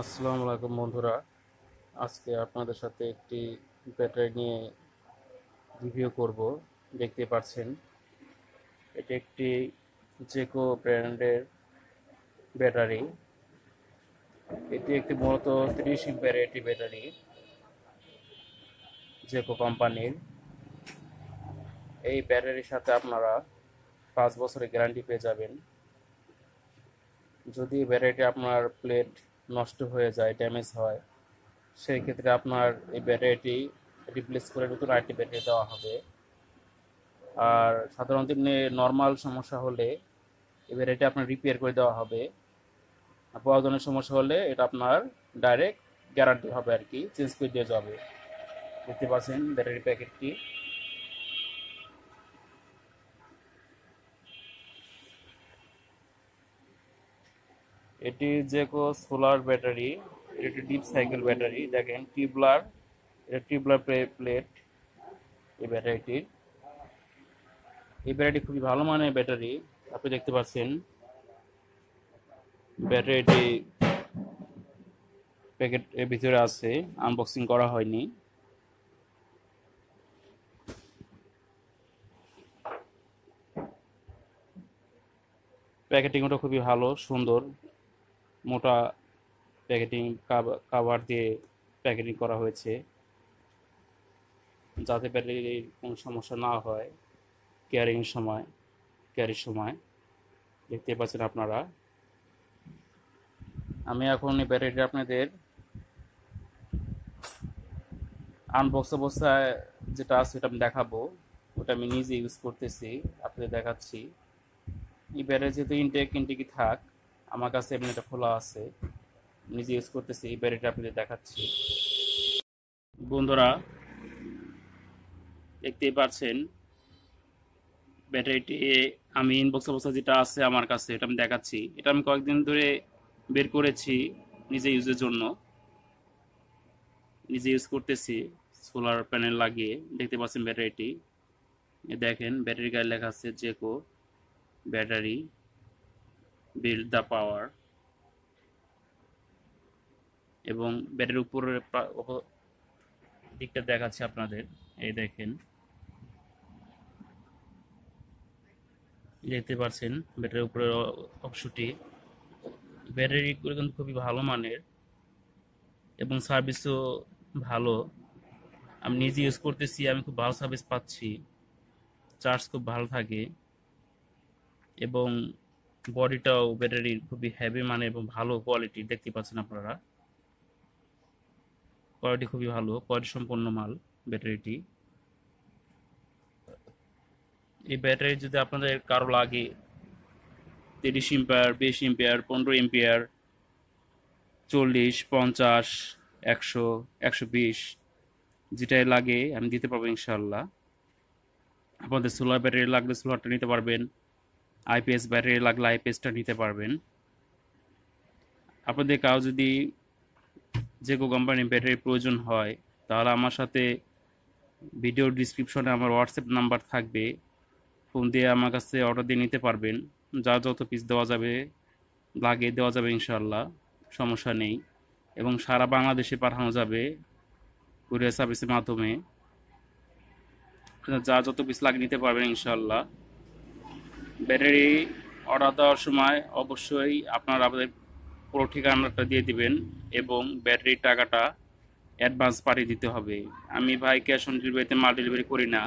আসসালামু আলাইকুম বন্ধুরা। আজকে আপনাদের সাথে একটি ব্যাটারি নিয়ে রিভিউ করব। দেখতে পাচ্ছেন এটি একটি জেকো ব্র্যান্ডের ব্যাটারি। এটি একটি মূলত 30 এম্পিয়ারের একটি ব্যাটারি, জেকো কোম্পানির। এই ব্যাটারির সাথে আপনারা 5 বছরের গ্যারান্টি পেয়ে যাবেন। যদি ব্যাটারিটি আপনার প্লেট নষ্ট হয়ে যায়, ড্যামেজ হয়, সেই ক্ষেত্রে আপনার এই ব্যাটারিটি রিপ্লেস করে নতুন আরেকটি ব্যাটারি দেওয়া হবে। আর সাধারণত এমনি নর্মাল সমস্যা হলে এবার এটা আপনার রিপেয়ার করে দেওয়া হবে। আর প্রয়োজনের সমস্যা হলে এটা আপনার ডাইরেক্ট গ্যারান্টি হবে আর কি, চেঞ্জ করে দিয়ে যাবে। দেখতে পাচ্ছেন ব্যাটারি প্যাকেটটি। এটি জেকো সোলার ব্যাটারি। এটি ডিপ সাইকেল ব্যাটারি। দেখেন টিউবলার, এটা টিউবলার প্লেট এই ব্যাটারিটির। এই ব্যাটারিটি খুবই ভালো মানের ব্যাটারি। আপনি দেখতে পাচ্ছেন ব্যাটারিটি প্যাকেট এর ভিতরে আছে, আনবক্সিং করা হয়নি। প্যাকেটিংটা খুবই ভালো, সুন্দর, মোটা প্যাকেটিং কাভার দিয়ে প্যাকেটিং করা হয়েছে, যাতে ব্যাটারির কোনো সমস্যা না হয় ক্যারির সময়। দেখতে পাচ্ছেন আপনারা। আমি এখন এই ব্যাটারিটা আপনাদের আনবক্স অবস্থায় যেটা আছে সেটা আমি দেখাবো। ওটা আমি নিজে ইউজ করতেছি, আপনাদের দেখাচ্ছি। এই ব্যাটারি যেহেতু ইনটেকই থাক, আমার কাছে এমনি এটা খোলা আছে, নিজে ইউজ করতেছি। এই ব্যাটারিটা আপনাদের দেখাচ্ছি। বন্ধুরা দেখতেই পাচ্ছেন ব্যাটারিটি আমি ইনবক্স অবস্থা যেটা আছে আমার কাছে এটা আমি দেখাচ্ছি। এটা আমি কয়েকদিন ধরে বের করেছি নিজে ইউজের জন্য, নিজে ইউজ করতেছি সোলার প্যানেল লাগিয়ে। দেখতে পাচ্ছেন ব্যাটারিটি, দেখেন ব্যাটারি গায়ে লেখা আছে জেকো ব্যাটারি বিল্ড দ্য পাওয়ার। এবং ব্যাটারির উপরের দিকটা দেখাচ্ছি আপনাদের। এই দেখেন, দেখতে পাচ্ছেন ব্যাটারির উপরের অংশটি। ব্যাটারিগুলো কিন্তু খুবই ভালো মানের এবং সার্ভিসও ভালো। আমি নিজে ইউজ করতেছি, আমি খুব ভালো সার্ভিস পাচ্ছি, চার্জ খুব ভালো থাকে এবং বডিটাও ব্যাটারির খুবই হেভি মানে এবং ভালো কোয়ালিটি। দেখতে পাচ্ছেন আপনারা, কোয়ালিটি খুবই ভালো, কোয়ালিটি সম্পন্ন মাল ব্যাটারিটি। এই ব্যাটারি যদি আপনাদের কারো লাগে 30 এম্পিয়ার, 20 এম্পিয়ার, 15 এম্পিয়ার, 40, 50, 100, 120, যেটাই লাগে আমি দিতে পারবো ইনশাল্লাহ। আপনাদের সোলার ব্যাটারি লাগলে সোলারটা নিতে পারবেন, আইপিএস ব্যাটারি লাগলে আইপিএসটা নিতে পারবেন। আপনাদের কারো যদি জেকো কোম্পানির ব্যাটারির প্রয়োজন হয়, তাহলে আমার সাথে ভিডিও ডিসক্রিপশনে আমার হোয়াটসঅ্যাপ নাম্বার থাকবে, ফোন দিয়ে আমার কাছে অর্ডার দিয়ে নিতে পারবেন। যা যত পিস দেওয়া যাবে দেওয়া যাবে ইনশাল্লাহ, সমস্যা নেই। এবং সারা বাংলাদেশে পাঠানো যাবে কুরিয়ার সার্ভিসের মাধ্যমে। যা যত পিস লাগে নিতে পারবেন ইনশাল্লাহ। ব্যাটারি অর্ডার দেওয়ার সময় অবশ্যই আপনারা আপনাদের পুরো ঠিকানাটা দিয়ে দিবেন এবং ব্যাটারির টাকাটা অ্যাডভান্স পাঠিয়ে দিতে হবে। আমি ভাই ক্যাশ অন ডেলিভারিতে মাল ডেলিভারি করি না।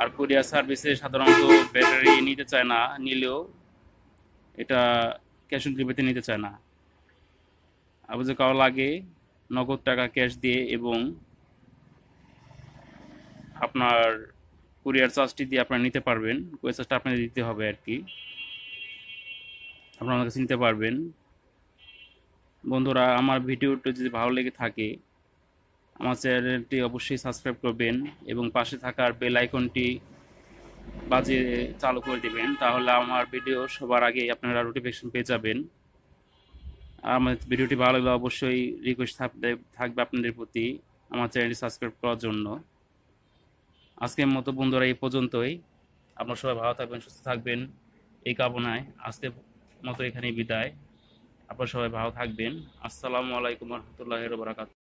আর কুরিয়ার সার্ভিসে সাধারণত ব্যাটারি নিতে চায় না, নিলেও এটা ক্যাশ অন ডেলিভারিতে নিতে চায় না। আবার যে কারো লাগে নগদ টাকা ক্যাশ দিয়ে এবং আপনার কুরিয়ার চার্জটি দিয়ে আপনারা নিতে পারবেন। কুরিয়ার চার্জটা আপনাদের দিতে হবে আর কি, আপনারা আমার কাছে নিতে পারবেন। বন্ধুরা, আমার ভিডিওটি যদি ভালো লেগে থাকে আমার চ্যানেলটি অবশ্যই সাবস্ক্রাইব করবেন এবং পাশে থাকার বেল আইকনটি বাজিয়ে চালু করে দিবেন, তাহলে আমার ভিডিও সবার আগে আপনারা নোটিফিকেশন পেয়ে যাবেন। আর আমার ভিডিওটি ভালো লাগলে অবশ্যই রিকোয়েস্ট থাকবে আপনাদের প্রতি আমার চ্যানেলটি সাবস্ক্রাইব করার জন্য। আজকের মতো বন্ধুরা এই পর্যন্তই। আপনারা সবাই ভালো থাকবেন, সুস্থ থাকবেন এই কামনায় আজকের মতো এখানেই বিদায়। আপনারা সবাই ভালো থাকবেন। আসসালামু আলাইকুম রহমতুল্লাহ বারাকাতুহু।